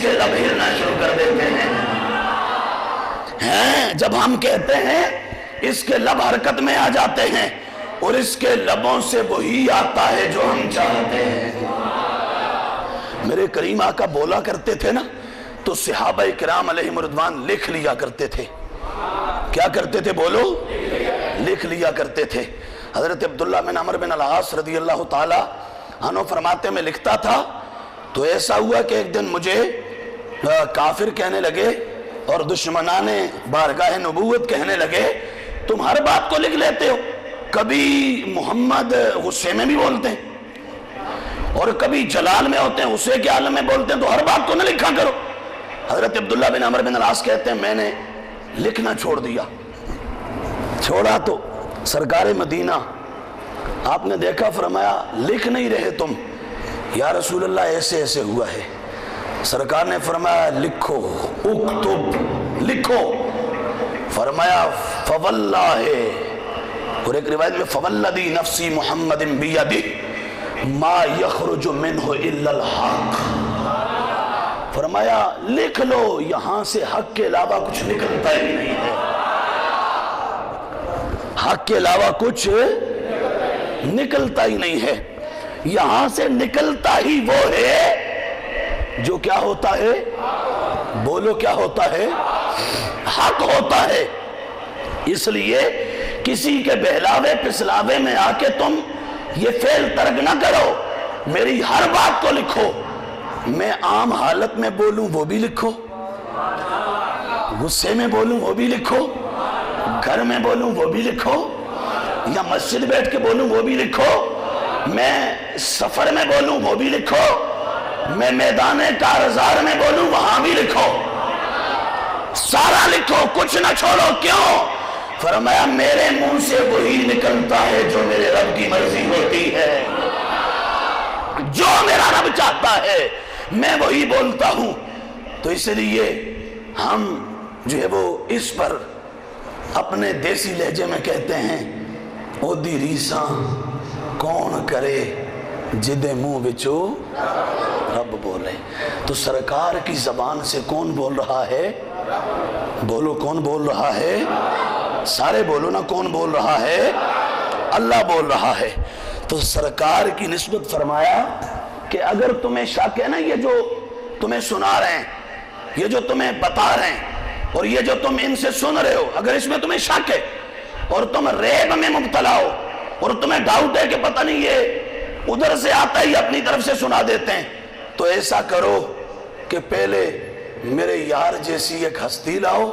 کے لب ہلنا شروع کر دیتے ہیں۔ جب ہم کہتے ہیں اس کے لب حرکت میں آ جاتے ہیں اور اس کے لبوں سے وہی آتا ہے جو ہم چاہتے ہیں۔ میرے کریم آقا بولا کرتے تھے نا تو صحابہ کرام علیہم رضوان لکھ لیا کرتے تھے۔ کیا کرتے تھے بولو؟ لکھ لیا کرتے تھے۔ حضرت عبداللہ بن عمرو بن العاص رضی اللہ تعالی عنہ فرماتے میں لکھتا تھا تو ایسا ہوا کہ ایک دن مجھے کافر کہنے لگے اور دشمنان بارگاہ نبوت کہنے لگے تم ہر بات کو لکھ لیتے ہو، کبھی محمد غصے میں بھی بولتے ہیں اور کبھی جلال میں ہوتے ہیں، غصے کے عالم میں بولتے ہیں، تو ہر بات کو نہ لکھا کرو۔ حضرت عبداللہ بن عمرو بن العاص کہتے ہیں میں نے لکھنا چھوڑ دیا۔ چھوڑا تو سرکار مدینہ آپ نے دیکھا، فرمایا لکھ نہیں رہے تم؟ یا رسول اللہ ایسے ایسے ہوا ہے۔ سرکار نے فرمایا لکھو، اکتب، لکھو۔ فرمایا فواللہ، اور ایک روایت میں فوالذی نفسی محمد بیدہ ما یخرج منہ الا الحق۔ فرمایا لکھ لو، یہاں سے حق کے علاوہ کچھ نکلتا ہی نہیں ہے، حق کے علاوہ کچھ نکلتا ہی نہیں ہے، یہاں سے نکلتا ہی وہ ہے جو کیا ہوتا ہے؟ بولو کیا ہوتا ہے؟ حق ہوتا ہے۔ اس لیے کسی کے بہلاوے پسلاوے میں آ کے تم یہ فعل ترک نہ کرو، میری ہر بات کو لکھو۔ میں عام حالت میں بولوں وہ بھی لکھو، غصے میں بولوں وہ بھی لکھو، گھر میں بولوں وہ بھی لکھو، یا مسجد بیٹھ کے بولوں وہ بھی لکھو، میں سفر میں بولوں وہ بھی لکھو، میں میدان کارزار میں بولوں وہاں بھی لکھو، سارا لکھو، کچھ نہ چھوڑو۔ کیوں؟ فرمایا میرے منہ سے وہی نکلتا ہے جو میرے رب کی مرضی ہوتی ہے، جو میرا رب چاہتا ہے میں وہی بولتا ہوں۔ تو اس لیے ہم جو ہے وہ اس پر اپنے دیسی لہجے میں کہتے ہیں اودی ریساں کون کرے جدے منہ وچو رب بولے۔ تو سرکار کی زبان سے کون بول رہا ہے؟ بولو کون بول رہا ہے؟ سارے بولو نا، کون بول رہا ہے؟ اللہ بول رہا ہے۔ تو سرکار کی نسبت فرمایا کہ اگر تمہیں شک ہے نا، یہ جو تمہیں سنا رہے ہیں، یہ جو تمہیں بتا رہے ہیں، اور یہ جو تم ان سے سن رہے ہو، اگر اس میں تمہیں شک ہے اور تم ریب میں مبتلا ہو اور تمہیں ڈاؤٹ ہے کہ پتہ نہیں یہ ادھر سے آتا ہے یا اپنی طرف سے سنا دیتے ہیں، تو ایسا کرو کہ پہلے میرے یار جیسی ایک ہستی لاؤ،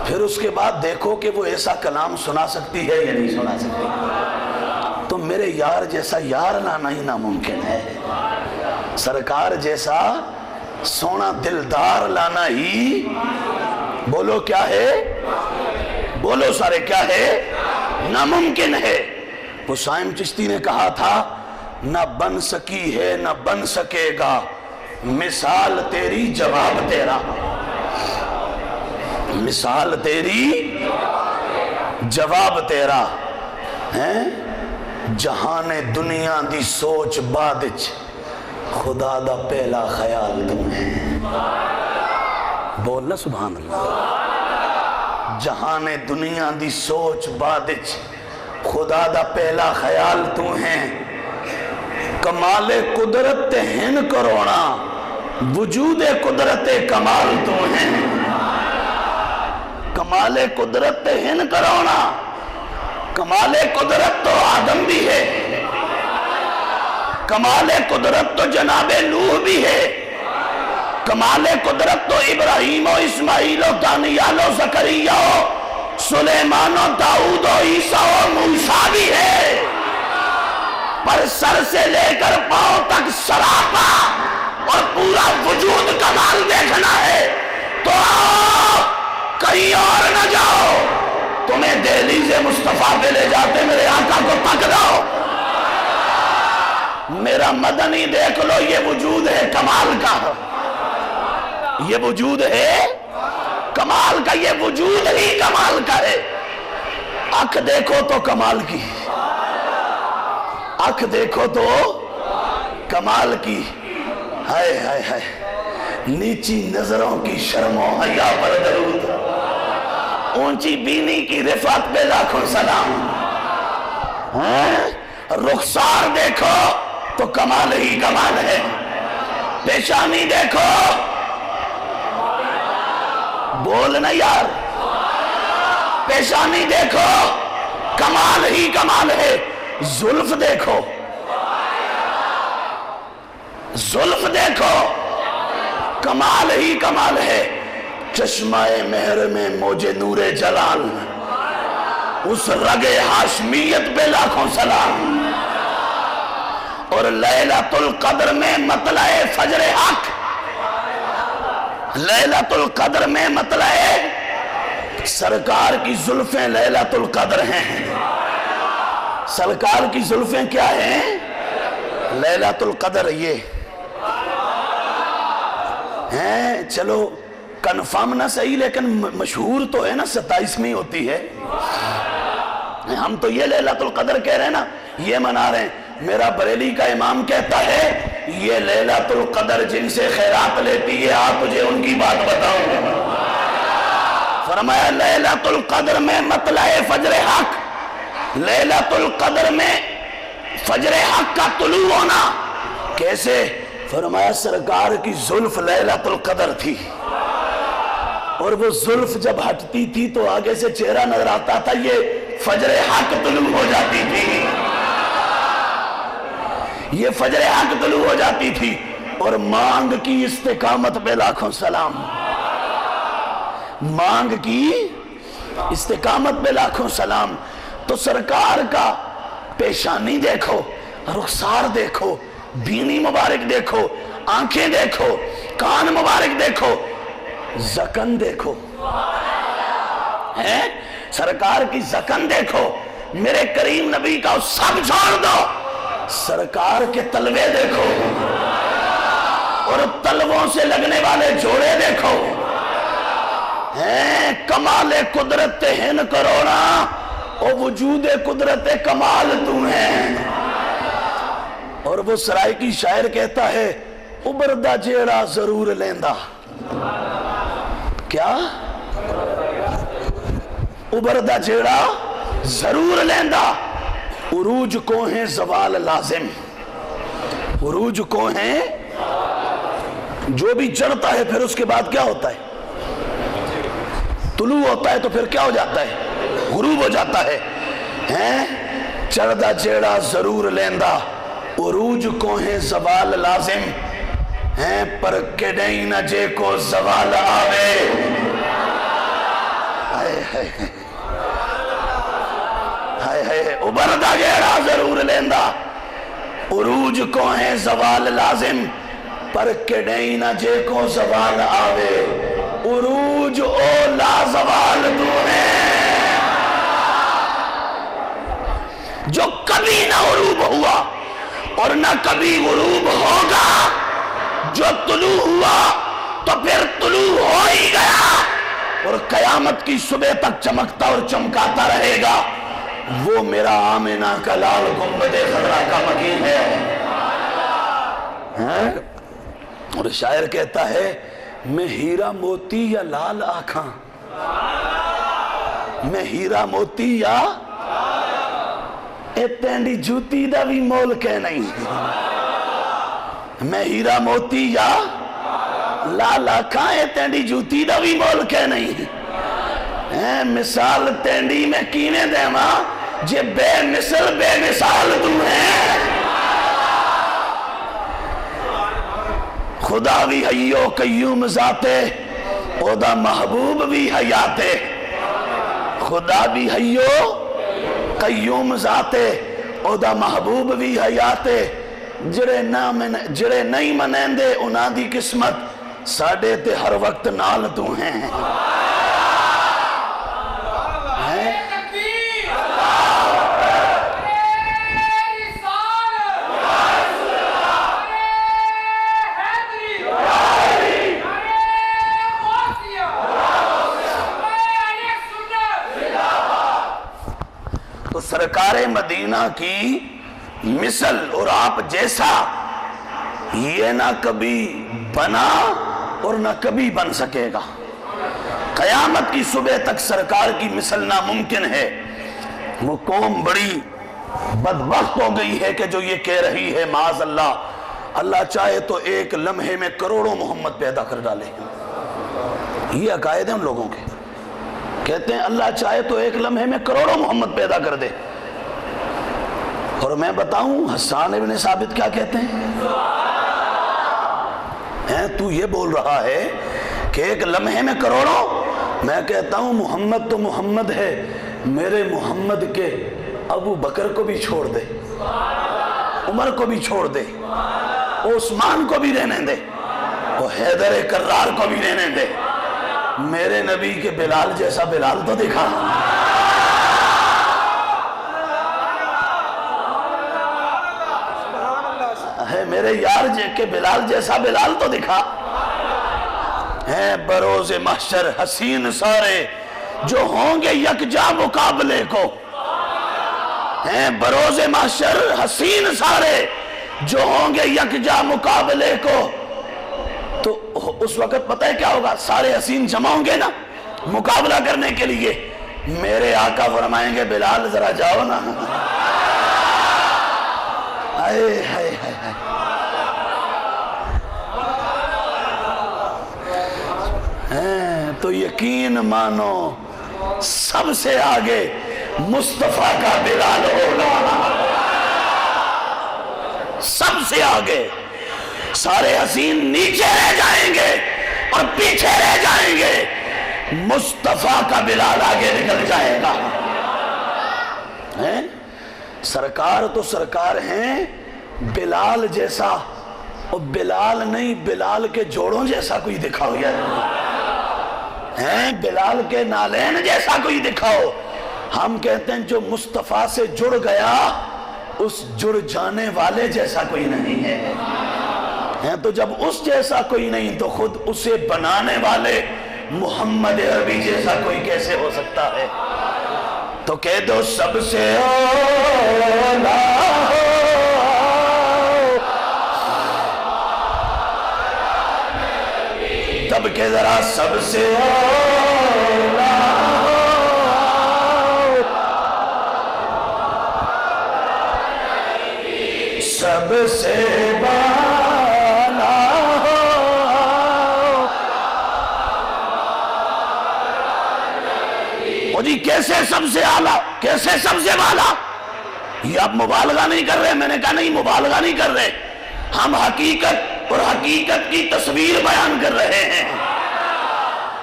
پھر اس کے بعد دیکھو کہ وہ ایسا کلام سنا سکتی ہے یا نہیں سنا سکتی۔ تو میرے یار جیسا یار لانا ہی ناممکن ہے، سرکار جیسا سونا دلدار لانا ہی، بولو کیا ہے؟ بولو سارے کیا ہے؟ ناممکن ہے۔ حسین چشتی نے کہا تھا نہ بن سکی ہے نہ بن سکے گا، مثال تیری جواب تیرا، مثال تیری جواب تیرا، جہان دنیا دی سوچ بادچ خدا دا پہلا خیال تمہیں، بولنا سبحان اللہ۔ جہان دنیا دی سوچ بادچ خدا دا پہلا خیال تمہیں، کمال قدرت ہن کرونا وجود قدرت کمال تمہیں، کمال قدرت ہن کرونا، کمال قدرت تو آدم بھی ہے، کمال قدرت تو جناب نوح بھی ہے، کمال قدرت تو ابراہیم و اسماعیل و دانیال و زکریا و سلیمان و داؤد و عیسیٰ و موسیٰ بھی ہے، پر سر سے لے کر پاؤں تک سراپا اور پورا وجود کمال دیکھنا ہے تو آؤ کہیں اور نہ جاؤ، تمہیں دہلیز مصطفیٰ پہ لے جاتے میرے آقا کو پکڑو، میرا مدنی دیکھ لو، یہ وجود ہے کمال کا، یہ وجود ہے کمال کا، یہ وجود ہی کمال کا ہے۔ آنکھ دیکھو تو کمال کی، آنکھ دیکھو تو کمال کی، ہائے ہائے ہائے، نیچی نظروں کی شرم و حیا پر درود، اونچی بینی کی رفعت پہ لاکھوں سلام۔ رخسار دیکھو تو کمال ہی کمال ہے، پیشانی دیکھو، بولنا یار، پیشانی دیکھو کمال ہی کمال ہے، زلف دیکھو، زلف دیکھو کمال ہی کمال ہے، چشمہ مہر میں موج نور جلال، اس رگ ہاشمیت پہ لاکھوں سلام۔ اور لیلۃ القدر میں مطلع فجر حق، لیلۃ القدر میں مطلع سرکار کی زلفیں لیلۃ القدر ہیں، سرکار کی زلفیں کیا ہیں؟ لیلۃ القدر یہ ہیں۔ چلو کنفرم نہ صحیح لیکن مشہور تو ہے نا 27ویں ہوتی ہے، ہم تو یہ لیلۃ القدر کہہ رہے ہیں نا، یہ منا رہے ہیں۔ میرا بریلی کا امام کہتا ہے یہ لیلۃ القدر جن سے خیرات لیتی ہے، آپ تجھے ان کی بات بتاؤں گا۔ فرمایا لیلۃ القدر میں مطلع فجر حق، لیلۃ القدر میں فجر حق کا طلوع ہونا کیسے؟ فرمایا سرکار کی زلف لیلۃ القدر تھی، اور وہ زلف جب ہٹتی تھی تو آگے سے چہرہ نظر آتا تھا، یہ فجر حق طلوع ہو جاتی تھی، یہ فجر حق طلوع ہو جاتی تھی۔ اور مانگ کی استقامت پہ لاکھوں سلام، مانگ کی استقامت پہ لاکھوں سلام۔ تو سرکار کا پیشانی دیکھو، رخسار دیکھو، بینی مبارک دیکھو، آنکھیں دیکھو، کان مبارک دیکھو، زکن دیکھو، سرکار کی زکن دیکھو۔ میرے کریم نبی کا سب چھوڑ دو، سرکار کے تلوے دیکھو، اور تلووں سے لگنے والے جوڑے دیکھو، کمال قدرت ہن کروڑا، اور وجود قدرت کمال تو ہے۔ اور وہ سرائکی شاعر کہتا ہے ابردہ جیڑا ضرور لیندہ، کیا؟ ابردہ جیڑا ضرور لیندہ، عروج کو ہیں زوال لازم، عروج کو ہیں جو بھی چڑھتا ہے پھر اس کے بعد کیا ہوتا ہے؟ طلوع ہوتا ہے تو پھر کیا ہو جاتا ہے؟ غروب ہو جاتا ہے۔ چڑھدا جیڑا ضرور لیندہ، عروج کو ہیں زوال لازم، پر کڈیں نہ جے کو زوال آوے۔ ابردہ جیڑا ضرور لیندہ، عروج کو ہیں زوال لازم، پر کڈیں نہ جے کو زوال آوے۔ عروج او لا زوال تو ہے جو کبھی نہ غروب ہوا اور نہ کبھی غروب ہوگا، جو طلوع ہوا تو پھر طلوع ہو ہی گیا، اور قیامت کی صبح تک چمکتا اور چمکاتا رہے گا۔ وہ میرا آمنہ کا لال گنبد خضرا کا مکین ہے۔ اور شاعر کہتا ہے میں ہیرا موتی یا لال آنکھاں، میں ہیرا موتی یا تینڈی جوتی دا بھی مول کے نہیں، میں ہیرا موتی یا لال آنکھاں تینڈی جوتی دا بھی مول کے نہیں۔ مثال تینڈی میں کینے دے ماں جے بے مثل بے مثال تو ہیں۔ خدا بھی حیو قیوم ذاتے، خدا محبوب بھی حیاتے، خدا بھی حیو قیوم ذاتے، خدا محبوب بھی حیاتے۔ جڑے نہیں منین دے انہاں دی قسمت ساڑے تے ہر وقت نال تو ہیں۔ سرکار مدینہ کی مثل اور آپ جیسا یہ نہ کبھی بنا نہ کبھی بن سکے گا. قیامت کی صبح تک سرکار کی مثل ناممکن ہے. وہ قوم بڑی بدبخت ہو گئی ہے کہ جو یہ کہہ رہی ہے معاذ اللہ اللہ چاہے تو ایک لمحے میں کروڑوں محمد پیدا کر ڈالے. یہ عقائد ہیں ان لوگوں کے. کہتے ہیں اللہ چاہے تو ایک لمحے میں کروڑوں محمد پیدا کر دے. اور میں بتاؤں حسان ابن ثابت کیا کہتے ہیں؟ تو یہ بول رہا ہے کہ ایک لمحے میں کروڑوں. میں کہتا ہوں محمد تو محمد ہے, میرے محمد کے ابو بکر کو بھی چھوڑ دے, عمر کو بھی چھوڑ دے, عثمان کو بھی رہنے دے, اور حیدر کرار کو بھی رہنے دے, میرے نبی کے بلال جیسا بلال تو دکھا. میرے یار کے بلال جیسا بلال تو دکھا. ہیں بروز محشر حسین سارے جو ہوں گے یکجا مقابلے کو. ہیں بروز محشر حسین سارے جو ہوں گے یکجا مقابلے کو. تو اس وقت پتہ ہے کیا ہوگا؟ سارے حسین جمع ہوں گے نا مقابلہ کرنے کے لیے. میرے آقا فرمائیں گے بلال ذرا جاؤ نا. ہائے ہائے ہائے. تو یقین مانو سب سے آگے مصطفیٰ کا بلال ہوگا. سب سے آگے. سارے حسین نیچے رہ جائیں گے اور پیچھے رہ جائیں گے, مصطفیٰ کا بلال آگے نکل جائے گا. سرکار تو سرکار ہیں, بلال جیسا, اور بلال نہیں بلال کے جوڑوں جیسا کوئی دکھاؤ یار. بلال کے نالین جیسا کوئی دکھاؤ. ہم کہتے ہیں جو مصطفیٰ سے جڑ گیا اس جڑ جانے والے جیسا کوئی نہیں ہے. تو جب اس جیسا کوئی نہیں تو خود اسے بنانے والے محمد عربی جیسا کوئی کیسے ہو سکتا ہے؟ تو کہہ دو سب سے اولا تب کہ ذرا سب سے اولا سب سے بالا او جی کیسے سب سے اعلیٰ, کیسے سب سے بالا؟ یہ آپ مبالغہ نہیں کر رہے. میں نے کہا نہیں مبالغہ نہیں کر رہے, ہم حقیقت اور حقیقت کی تصویر بیان کر رہے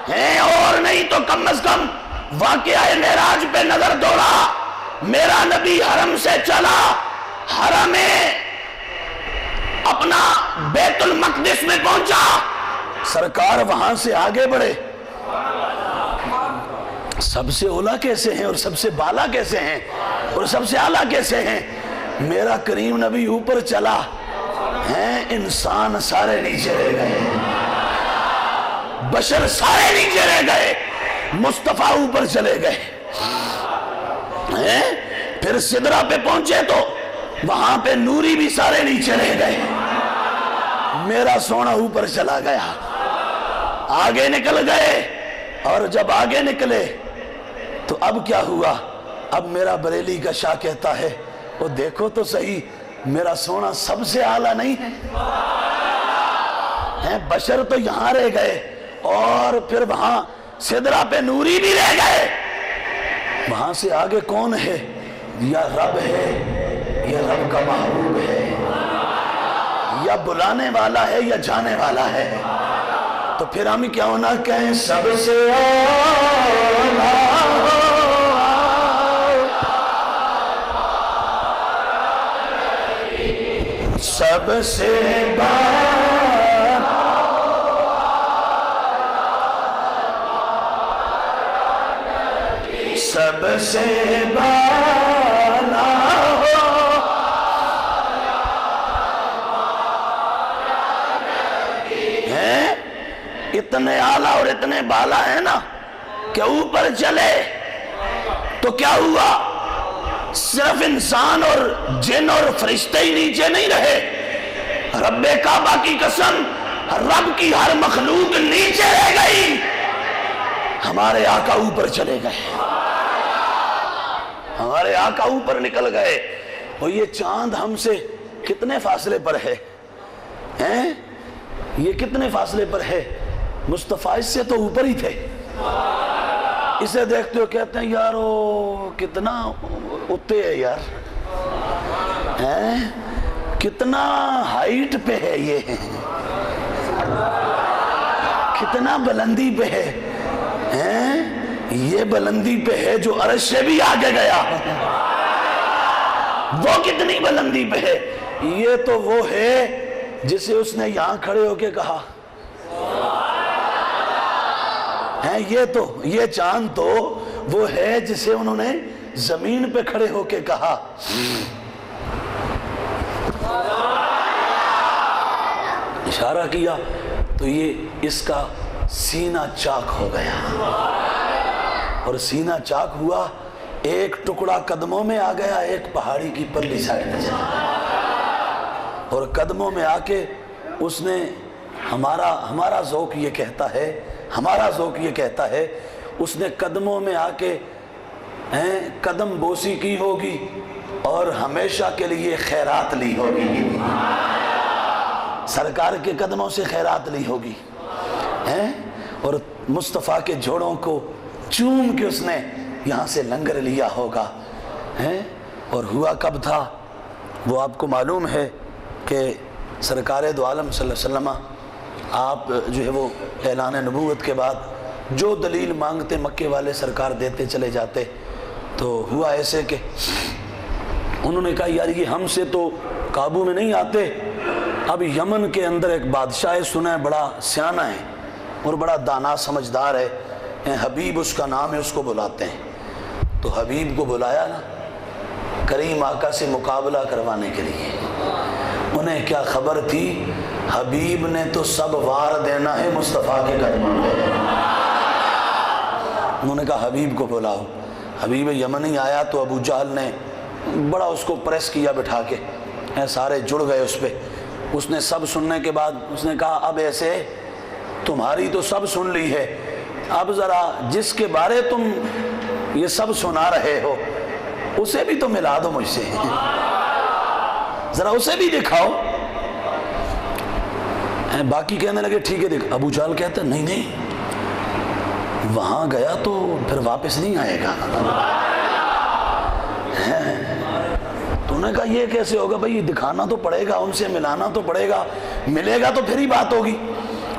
ہیں اور نہیں تو کم از کم واقعہ معراج پہ نظر دوڑا. میرا نبی حرم سے چلا, حرم اپنا بیت المقدس میں پہنچا, سرکار وہاں سے آگے بڑھے. سب سے اولا کیسے ہیں اور سب سے بالا کیسے ہیں اور سب سے اعلیٰ کیسے ہیں؟ میرا کریم نبی اوپر چلا, ہیں انسان سارے نیچے رہ گئے, بشر سارے نیچے رہ گئے, مصطفیٰ اوپر چلے گئے. پھر سدرہ پہ پہنچے تو وہاں پہ نوری بھی سارے نیچے رہ گئے, میرا سونا اوپر چلا گیا. آگے نکل گئے, اور جب آگے نکلے تو اب کیا ہوا؟ اب میرا بریلی کا شاہ کہتا ہے وہ دیکھو تو صحیح میرا سونا سب سے اعلیٰ نہیں ہے. بشر تو یہاں رہ گئے اور پھر وہاں سدرہ پہ نوری بھی رہ گئے. وہاں سے آگے کون ہے؟ یا رب ہے, یا رب کا محبوب ہے, یا بلانے والا ہے یا جانے والا ہے. تو پھر ہم کیوں نہ کہیں سب سے اولا سب سے بالا سب سے بالا ہیں اتنے اعلیٰ اور اتنے بالا ہیں نا کہ اوپر چلے تو کیا ہوا؟ صرف انسان اور جن اور فرشتے ہی نیچے نہیں رہے. رب کعبہ کی قسم, رب کی ہر مخلوق ہمارے آقا اوپر چلے گئے، ہمارے آقا اوپر نکل گئے۔ اور یہ چاند ہم سے کتنے فاصلے پر ہے، یہ کتنے فاصلے پر ہے؟ مصطفیٰ اس سے تو اوپر ہی تھے۔ اسے دیکھتے ہو کہتے ہیں یارو کتنا اتے ہے یار، کتنا ہائٹ پہ ہے، یہ کتنا بلندی پہ ہے، یہ بلندی پہ ہے جو عرش سے بھی آگے گیا، وہ کتنی بلندی پہ ہے؟ یہ تو وہ ہے جسے اس نے یہاں کھڑے ہو کے کہا، یہ چاند تو وہ ہے جسے انہوں نے زمین پہ کھڑے ہو کے کہا۔ اشارہ کیا تو یہ اس کا سینہ چاک ہو گیا، اور سینہ چاک ہوا، ایک ٹکڑا قدموں میں آ گیا، ایک پہاڑی کی پرلی سائڈ میں چلا، اور قدموں میں آ کے اس نے ہمارا ذوق یہ کہتا ہے اس نے قدموں میں آ کے قدم بوسی کی ہوگی اور ہمیشہ کے لیے خیرات لی ہوگی، سرکار کے قدموں سے خیرات لی ہوگی، اور مصطفیٰ کے جوڑوں کو چوم کے اس نے یہاں سے لنگر لیا ہوگا۔ اور ہوا کب تھا وہ آپ کو معلوم ہے کہ سرکار دو عالم صلی اللہ علیہ وسلم آپ جو ہے وہ اعلان نبوت کے بعد جو دلیل مانگتے مکے والے سرکار دیتے چلے جاتے، تو ہوا ایسے کہ انہوں نے کہا یار یہ ہم سے تو قابو میں نہیں آتے، اب یمن کے اندر ایک بادشاہ سنا ہے، بڑا سیانہ ہے اور بڑا دانا سمجھدار ہے، حبیب اس کا نام ہے، اس کو بلاتے ہیں۔ تو حبیب کو بلایا نا کریم آقا سے مقابلہ کروانے کے لیے، انہیں کیا خبر تھی حبیب نے تو سب وار دینا ہے مصطفیٰ کے قدموں میں۔ انہوں نے کہا حبیب کو بلاؤ۔ حبیب یمنی آیا تو ابو جہل نے بڑا اس کو پریس کیا بٹھا کے، سارے جڑ گئے اس پہ۔ اس نے سب سننے کے بعد اس نے کہا اب ایسے تمہاری تو سب سن لی ہے، اب ذرا جس کے بارے تم یہ سب سنا رہے ہو اسے بھی تو ملا دو مجھ سے، ذرا اسے بھی دکھاؤ۔ باقی کہنے لگے ٹھیک ہے دیکھ۔ ابو جہل کہتا ہے نہیں وہاں گیا تو پھر واپس نہیں آئے گا۔ تو انہوں نے کہا یہ کیسے ہوگا بھائی، دکھانا تو پڑے گا، ان سے ملانا تو پڑے گا، ملے گا تو پھر ہی بات ہوگی۔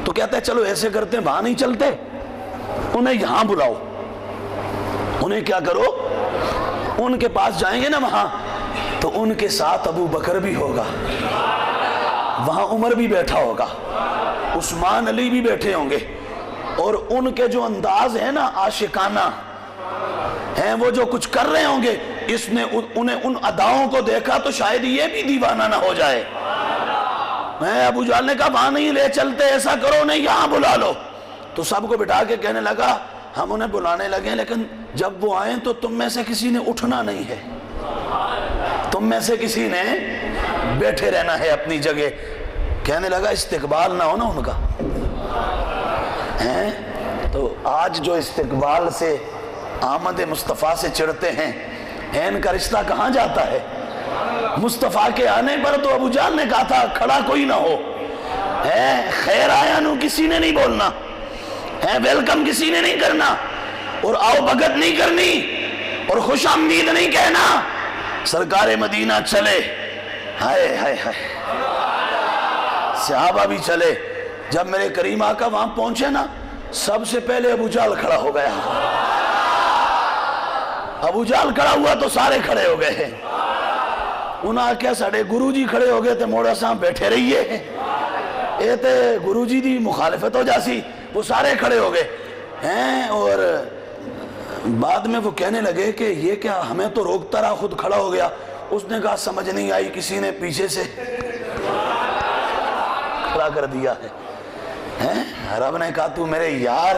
تو کہتا ہے چلو ایسے کرتے ہیں، وہاں نہیں چلتے، انہیں یہاں بلاؤ، انہیں کیا کرو، ان کے پاس جائیں گے نا وہاں تو ان کے ساتھ ابو بکر بھی ہوگا، وہاں عمر بھی بیٹھا ہوگا، عثمان علی بھی بیٹھے ہوں گے، اور ان کے جو انداز ہے نا عاشقانہ ہیں، وہ جو کچھ کر رہے ہوں گے، اس نے انہیں ان اداؤں کو دیکھا تو شاید یہ بھی دیوانہ نہ ہو جائے۔ میں ابو جہل نے کہا وہاں نہیں لے چلتے، ایسا کرو نہیں یہاں بلا لو۔ تو سب کو بٹھا کے کہنے لگا ہم انہیں بلانے لگے لیکن جب وہ آئیں تو تم میں سے کسی نے اٹھنا نہیں ہے، تم میں سے کسی نے بیٹھے رہنا ہے اپنی جگہ۔ کہنے لگا استقبال نہ ہو نا ان کا، تو آج جو استقبال سے آمد مصطفیٰ سے چڑھتے ہیں، ان کا رشتہ کہاں جاتا ہے؟ مصطفیٰ کے آنے پر تو ابو جہل نے کہا تھا کھڑا کوئی نہ ہو، خیر آیا نو کسی نے نہیں بولنا، ویلکم کسی نے نہیں کرنا، اور آؤ بھگت نہیں کرنی، اور خوش آمدید نہیں کہنا۔ سرکار مدینہ چلے، ہائے ہائے ہائے، صحابہ بھی چلے۔ جب میرے کریم آقا وہاں پہنچے نا، سب سے پہلے ابو جہل کھڑا ہو گیا۔ ابو جہل کھڑا ہوا تو سارے کھڑے ہو گئے ہیں۔ انہاں کیا ساڑے گرو جی کھڑے ہو گئے تھے، موڑا صاحب بیٹھے رہیے، اے تے گرو جی دی مخالفت ہو جاسی، وہ سارے کھڑے ہو گئے۔ اور بعد میں وہ کہنے لگے کہ یہ کیا ہمیں تو روکتا رہا، خود کھڑا ہو گیا۔ اس نے کہا سمجھ نہیں آئی، کسی نے پیچھے سے کھڑا کر دیا ہے۔ رب نے کہا تو میرے یار،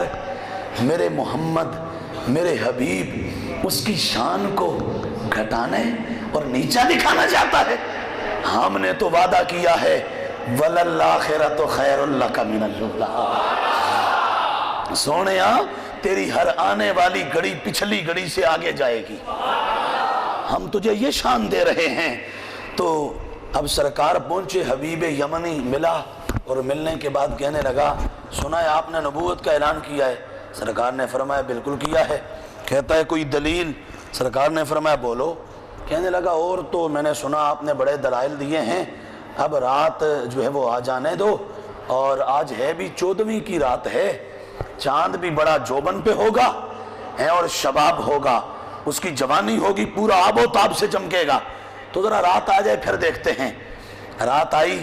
میرے محمد، میرے حبیب، اس کی شان کو گھٹانے اور نیچا دکھانا چاہتا ہے؟ ہم نے تو وعدہ کیا ہے وَلَلْآخِرَةُ خَيْرٌ لَكَ مِنَ الْأُولَىٰ، سونیا تیری ہر آنے والی گھڑی پچھلی گھڑی سے آگے جائے گی، ہم تجھے یہ شان دے رہے ہیں۔ تو اب سرکار پہنچے، حبیب یمنی ملا، اور ملنے کے بعد کہنے لگا سنا ہے آپ نے نبوت کا اعلان کیا ہے؟ سرکار نے فرمایا بالکل کیا ہے۔ کہتا ہے کوئی دلیل؟ سرکار نے فرمایا بولو۔ کہنے لگا اور تو میں نے سنا آپ نے بڑے دلائل دیے ہیں، اب رات جو ہے وہ آ جانے دو، اور آج ہے بھی 14ویں کی رات ہے، چاند بھی بڑا جوبن پہ ہوگا ہے اور شباب ہوگا، اس کی جوانی ہوگی، پورا آب و تاب سے چمکے گا، تو ذرا رات آ جائے پھر دیکھتے ہیں۔ رات آئی،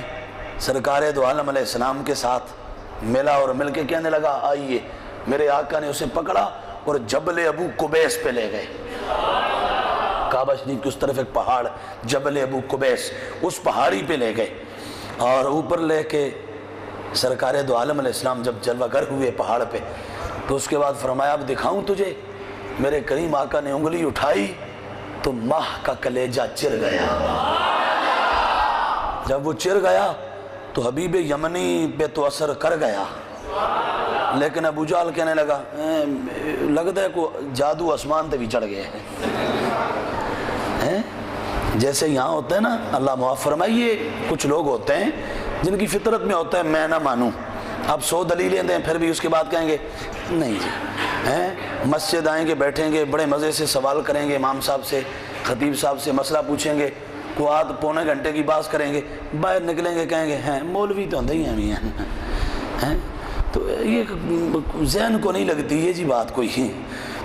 سرکار دو عالم علیہ السلام کے ساتھ ملا اور مل کے کہنے لگا آئیے۔ میرے آقا نے اسے پکڑا اور جبل ابو قبیس پہ لے گئے، کعبہ شریف کی اس طرف ایک پہاڑ جبل ابو قبیس، اس پہاڑی پہ لے گئے، اور اوپر لے کے سرکار دو عالم علیہ السلام جب جلوہ گر ہوئے پہاڑ پہ، تو اس کے بعد فرمایا اب دکھاؤں تجھے؟ میرے کریم آقا نے انگلی اٹھائی تو ماہ کا کلیجہ چر گیا۔ جب وہ چر گیا تو حبیب یمنی پہ تو اثر کر گیا، لیکن ابو جہل کہنے لگا لگتا ہے کو جادو آسمان تے بھی چڑھ گئے ہیں۔ جیسے یہاں ہوتا ہے نا، اللہ معاف فرمائیے، کچھ لوگ ہوتے ہیں جن کی فطرت میں ہوتا ہے میں نہ مانوں، اب 100 دلیلیں دیں پھر بھی اس کے بعد کہیں گے نہیں جی، مسجد آئیں گے، بیٹھیں گے، بڑے مزے سے سوال کریں گے، امام صاحب سے، خطیب صاحب سے مسئلہ پوچھیں گے، کو آدھ پونے گھنٹے کی بات کریں گے، باہر نکلیں گے کہیں گے ہیں مولوی تو ہوں ہی ہیں، تو یہ ذہن کو نہیں لگتی یہ جی بات کوئی ہی،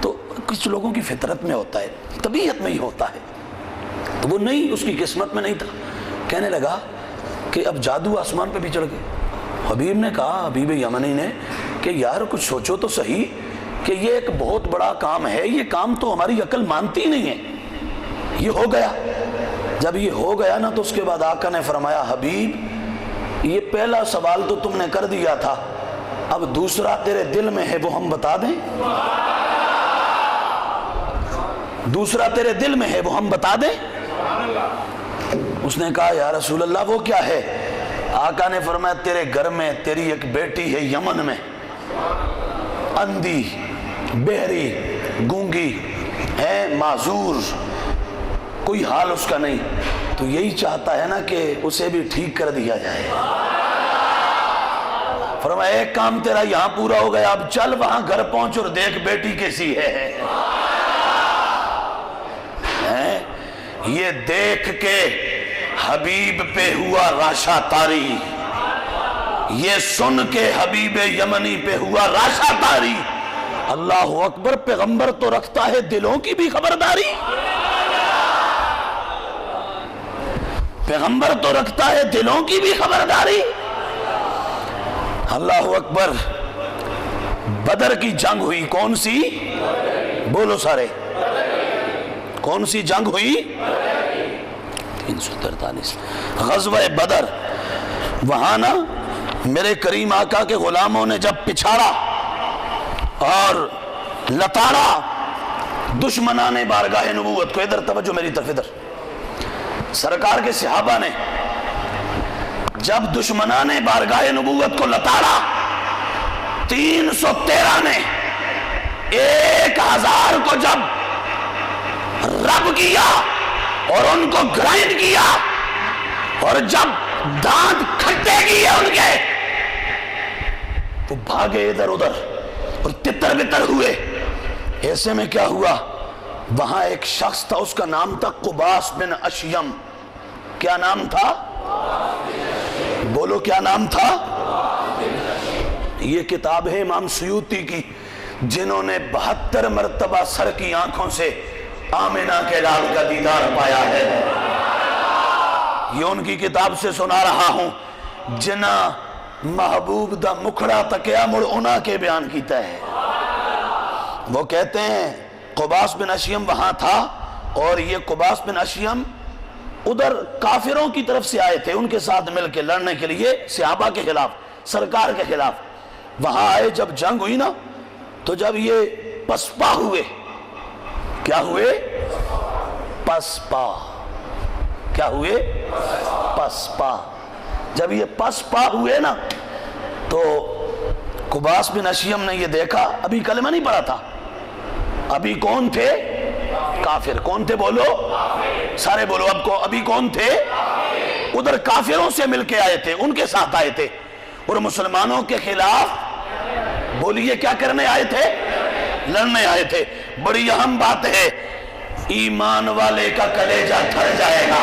تو کچھ لوگوں کی فطرت میں ہوتا ہے، طبیعت میں ہی ہوتا ہے، تو وہ نہیں، اس کی قسمت میں نہیں تھا۔ کہنے لگا کہ اب جادو آسمان پہ بھی چڑھ گئے۔ حبیب نے کہا، حبیب یمنی نے، کہ یار کچھ سوچو تو صحیح کہ یہ ایک بہت بڑا کام ہے، یہ کام تو ہماری عقل مانتی نہیں ہے، یہ ہو گیا۔ جب یہ ہو گیا نا تو اس کے بعد آقا نے فرمایا حبیب یہ پہلا سوال تو تم نے کر دیا تھا، اب دوسرا تیرے دل میں ہے وہ ہم بتا دیں؟ دوسرا تیرے دل میں ہے وہ ہم بتا دیں؟ اس نے کہا یا رسول اللہ وہ کیا ہے؟ آقا نے فرمایا تیرے گھر میں تیری ایک بیٹی ہے یمن میں، اندھی، بہری، گونگی ہے، معذور، کوئی حال اس کا نہیں، تو یہی چاہتا ہے نا کہ اسے بھی ٹھیک کر دیا جائے۔ فرمایا ایک کام تیرا یہاں پورا ہو گیا، اب چل وہاں گھر پہنچ اور دیکھ بیٹی کیسی ہے۔ یہ دیکھ کے حبیب پہ ہوا راشا تاری، یہ سن کے حبیب یمنی پہ ہوا راشا تاری۔ اللہ اکبر، پیغمبر تو رکھتا ہے دلوں کی بھی خبرداری، پیغمبر تو رکھتا ہے دلوں کی بھی خبرداری۔ اللہ اکبر۔ بدر کی جنگ ہوئی، کون سی؟ بولو سارے، کون سی جنگ ہوئی؟ 343 غزوہ بدر۔ وہاں نا میرے کریم آقا کے غلاموں نے جب پچھاڑا اور لتاڑا دشمنان بارگاہ نبوت کو، ادھر توجہ میری طرف، ادھر سرکار کے صحابہ نے جب دشمنان بارگاہ نبوت کو لتاڑا، 313 نے 1000 کو جب رب کیا اور ان کو گرائنڈ کیا اور جب دانت کھٹے کیے ان کے، وہ بھاگے ادھر ادھر اور تتر بتر ہوئے۔ ایسے میں کیا ہوا؟ وہاں ایک شخص تھا، اس کا نام تھا قباس بن اشیم۔ کیا نام تھا؟ بولو کیا نام تھا؟ یہ کتاب ہے امام سیوطی کی، جنہوں نے 72 مرتبہ سر کی آنکھوں سے آمنہ کے لال کا دیدار پایا ہے، یہ ان کی کتاب سے سنا رہا ہوں۔ جنا محبوب دا مکھڑا تکیا مڑ انا کے بیان کیتا ہے۔ وہ کہتے ہیں قباس بن اشیم وہاں تھا، اور یہ قباس بن اشیم ادھر کافروں کی طرف سے آئے تھے، ان کے ساتھ مل کے لڑنے کے لیے صحابہ کے خلاف، سرکار کے خلاف۔ وہاں آئے، جب جنگ ہوئی نا تو جب یہ پسپا ہوئے، کیا ہوئے؟ پسپا۔ کیا ہوئے؟ پسپا۔ جب یہ پسپا ہوئے نا تو قباس بن اشیم نے یہ دیکھا، ابھی کلمہ نہیں پڑھا تھا، ابھی کون تھے؟ کافر۔ کون تھے بولو؟ سارے بولو اب کو، ابھی کون تھے؟ ادھر کافروں سے مل کے آئے تھے، ان کے ساتھ آئے تھے، اور مسلمانوں کے خلاف بولیے کیا کرنے آئے تھے؟ لڑنے آئے تھے۔ بڑی اہم بات ہے، ایمان والے کا کلیجہ تھر جائے گا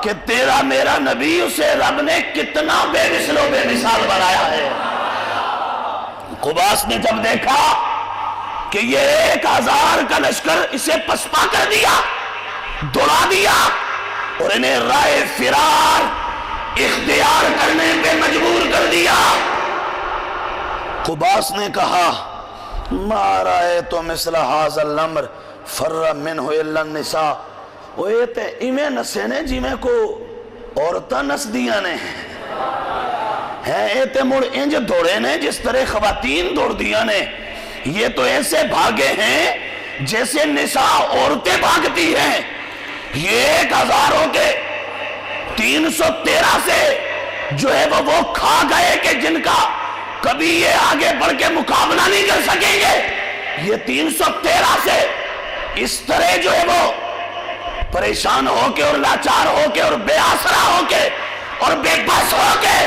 کہ تیرا میرا نبی، اسے رب نے کتنا بے مثل و بے مثال بنایا ہے۔ قباس نے جب دیکھا کہ یہ 1000 کا لشکر اسے پسپا کر دیا، دوڑا دیا، اور انہیں رائے فرار اختیار کرنے پہ مجبور کر دیا، قباس نے کہا ما رأیت مثل هذا الامر فر منہ الا النساء۔ وہ یہ تے ایمیں نسے نے جی میں کو عورتہ نس دیا نے ہیں، یہ تے مڑ انج دوڑے نے جس طرح خواتین دوڑ دیا نے، یہ تو ایسے بھاگے ہیں جیسے نساء عورتیں بھاگتی ہیں۔ یہ 1000 کے 313 سے جو ہے وہ کھا گئے کہ جن کا کبھی یہ آگے بڑھ کے مقابلہ نہیں کر سکیں گے۔ یہ 313 سے اس طرح جو ہے وہ پریشان ہو کے اور لاچار ہو کے اور بے آسرا ہو کے اور بے بس ہو کے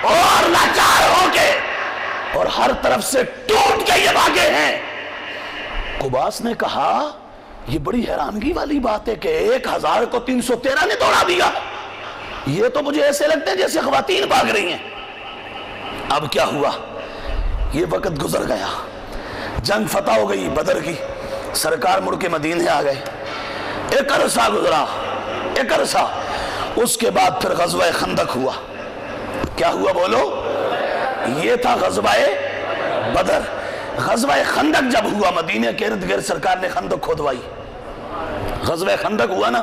اور لاچار ہو کے اور ہر طرف سے ٹوٹ کے یہ بھاگے ہیں۔ قباس نے کہا یہ بڑی حیرانگی والی بات ہے کہ 1000 کو 313 نے دوڑا دیا، یہ تو مجھے ایسے لگتے ہیں جیسے خواتین بھاگ رہی ہیں۔ اب کیا ہوا؟ یہ وقت گزر گیا، جنگ فتح ہو گئی بدر کی، سرکار مڑ کے مدینے آ گئے، ایک عرصہ گزرا، ایک عرصہ، اس کے بعد پھر غزوہ خندق ہوا۔ کیا ہوا بولو؟ یہ تھا غزوہ بدر۔ غزوہ خندق جب ہوا، مدینے کے ارد گرد سرکار نے خندق کھودوائی، غزوہ خندق ہوا نا،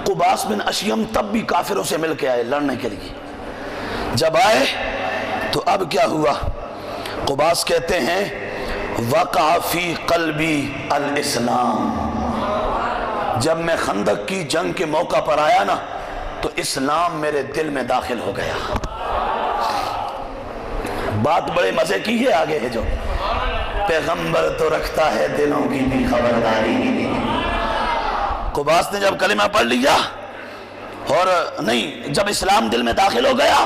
قباس بن اشیم تب بھی کافروں سے مل کے آئے لڑنے کے لیے۔ جب آئے تو اب کیا ہوا؟ قباس کہتے ہیں وقع فی قلبی الاسلام، جب میں خندق کی جنگ کے موقع پر آیا نا تو اسلام میرے دل میں داخل ہو گیا۔ بات بڑے مزے کی ہے، آگے ہے جو پیغمبر تو رکھتا ہے دلوں کی بھی خبرداری۔ قباس نے جب کلمہ پڑھ لیا اور نہیں، جب اسلام دل میں داخل ہو گیا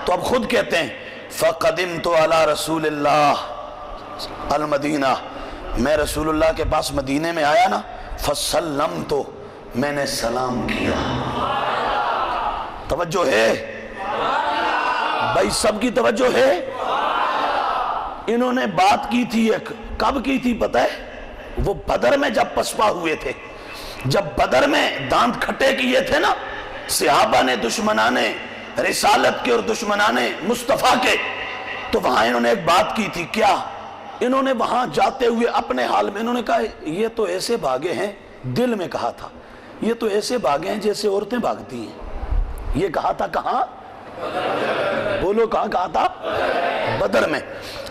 تو اب خود کہتے ہیں فَقَدِمْتُ عَلَى رَسُولِ اللَّهِ الْمَدِينَةِ، میں رسول اللہ کے پاس مدینے میں آیا نا، فَسَلَّمْتُ، میں نے سلام کیا۔ توجہ ہے بھائی، سب کی توجہ ہے۔ انہوں نے بات کی تھی ایک، کب کی تھی پتہ ہے؟ وہ بدر میں جب پسپا ہوئے تھے، جب بدر میں دانت کھٹے کیے تھے نا صحابہ نے، دشمنانے رسالت کے اور دشمنانے مصطفیٰ کے، تو وہاں انہوں نے ایک بات کی تھی۔ کیا؟ انہوں نے وہاں جاتے ہوئے اپنے حال میں انہوں نے کہا یہ تو ایسے بھاگے ہیں، دل میں کہا تھا یہ تو ایسے بھاگے ہیں جیسے عورتیں بھاگتی ہیں۔ یہ کہا تھا کہاں؟ بولو کہاں کہا تھا؟ بدر میں۔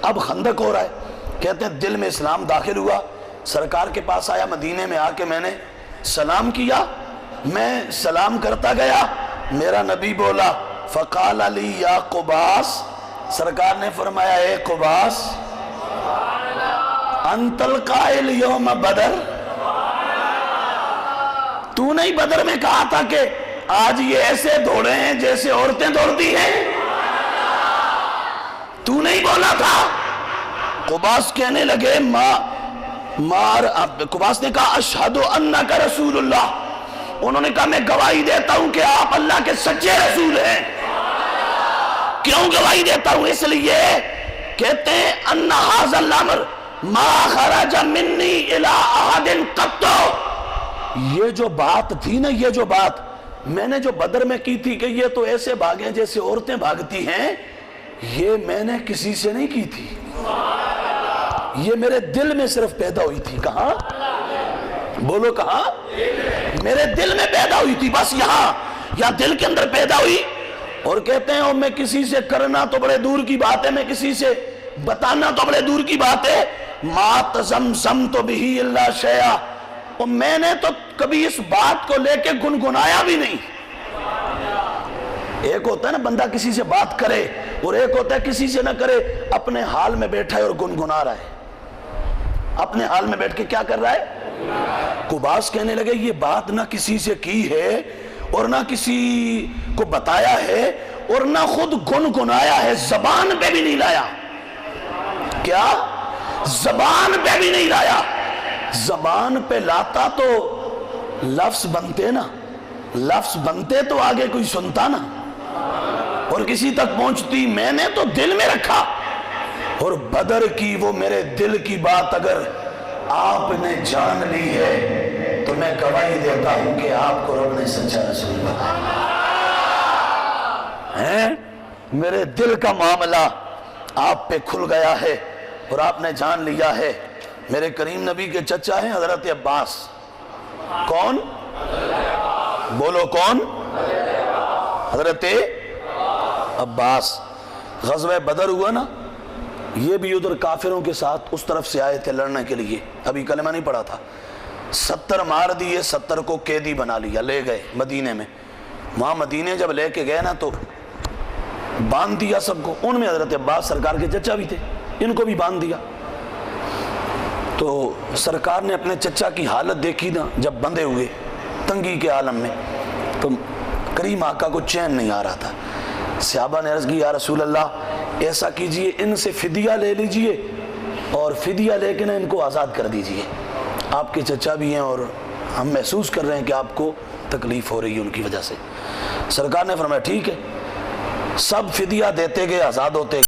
اب خندق ہو رہا ہے، کہتے ہیں دل میں اسلام داخل ہوا، سرکار کے پاس آیا، مدینے میں آ کے میں نے سلام کیا، میں سلام کرتا گیا، میرا نبی بولا فقال علی یا قباس، سرکار نے فرمایا اے قباس انت القائل یوم بدر، تو نہیں بدر میں کہا تھا کہ آج یہ ایسے دوڑے ہیں جیسے عورتیں دوڑتی ہیں؟ تو نہیں بولا تھا؟ قباس کہنے لگے قباس نے کہا اشہدو انک رسول اللہ، انہوں نے کہا میں گواہی دیتا ہوں کہ آپ اللہ کے سچے رسول ہیں۔ کیوں گواہی دیتا ہوں؟ اس لیے کہتے ہیں ان ھذا الامر ما خرج منی الی احد قط، یہ جو بات تھی نا، یہ جو بات میں نے جو بدر میں کی تھی کہ یہ تو ایسے بھاگیں جیسے عورتیں بھاگتی ہیں، یہ میں نے کسی سے نہیں کی تھی، یہ میرے دل میں صرف پیدا ہوئی تھی۔ کہاں؟ بولو کہاں؟ میرے دل میں پیدا ہوئی تھی، بس یہاں دل کے اندر پیدا ہوئی۔ اور کہتے ہیں میں کسی سے کرنا تو بڑے دور کی بات ہے، میں کسی سے بتانا تو بڑے دور کی بات ہے، ما تزمزمت بہ الا شیئا، اور میں نے تو کبھی اس بات کو لے کے گنگنایا بھی نہیں۔ ایک ہوتا ہے نا بندہ کسی سے بات کرے اور ایک ہوتا ہے کسی سے نہ کرے، اپنے حال میں بیٹھا ہے اور گنگنا رہا ہے، اپنے حال میں بیٹھ کے کیا کر رہا ہے؟ قباس کہنے لگے یہ بات نہ کسی سے کی ہے اور نہ کسی کو بتایا ہے اور نہ خود گنگنایا ہے، زبان پہ بھی نہیں لایا۔ کیا؟ زبان پہ بھی نہیں لایا۔ زبان پہ لاتا تو لفظ بنتے نا، لفظ بنتے تو آگے کوئی سنتا نا اور کسی تک پہنچتی، میں نے تو دل میں رکھا، اور بدر کی وہ میرے دل کی بات اگر آپ نے جان لی ہے تو میں گواہی دیتا ہوں کہ آپ کو رب نے سچا رسول بنایا ہے۔ میرے دل کا معاملہ آپ پہ کھل گیا ہے اور آپ نے جان لیا ہے۔ میرے کریم نبی کے چچا ہیں حضرت عباس۔ کون؟ بولو کون؟ حضرت عباس۔ غزوہ بدر ہوا نا، یہ بھی ادھر کافروں کے ساتھ اس طرف سے آئے تھے لڑنے کے لیے، ابھی کلمہ نہیں پڑھا تھا۔ 70 مار دیے، 70 کو قیدی بنا لیا، لے گئے مدینے میں۔ وہاں مدینے جب لے کے گئے نا تو باندھ دیا سب کو، ان میں حضرت عباس سرکار کے چچا بھی تھے، ان کو بھی باندھ دیا۔ تو سرکار نے اپنے چچا کی حالت دیکھی نا جب بندھے ہوئے تنگی کے عالم میں، تو کریم آقا کو چین نہیں آ رہا تھا۔ صحابہ نے عرض کی یا رسول اللہ ایسا کیجئے ان سے فدیہ لے لیجئے اور فدیہ لے کے نا ان کو آزاد کر دیجئے، آپ کے چچا بھی ہیں اور ہم محسوس کر رہے ہیں کہ آپ کو تکلیف ہو رہی ہے ان کی وجہ سے۔ سرکار نے فرمایا ٹھیک ہے، سب فدیہ دیتے گئے، آزاد ہوتے گئے۔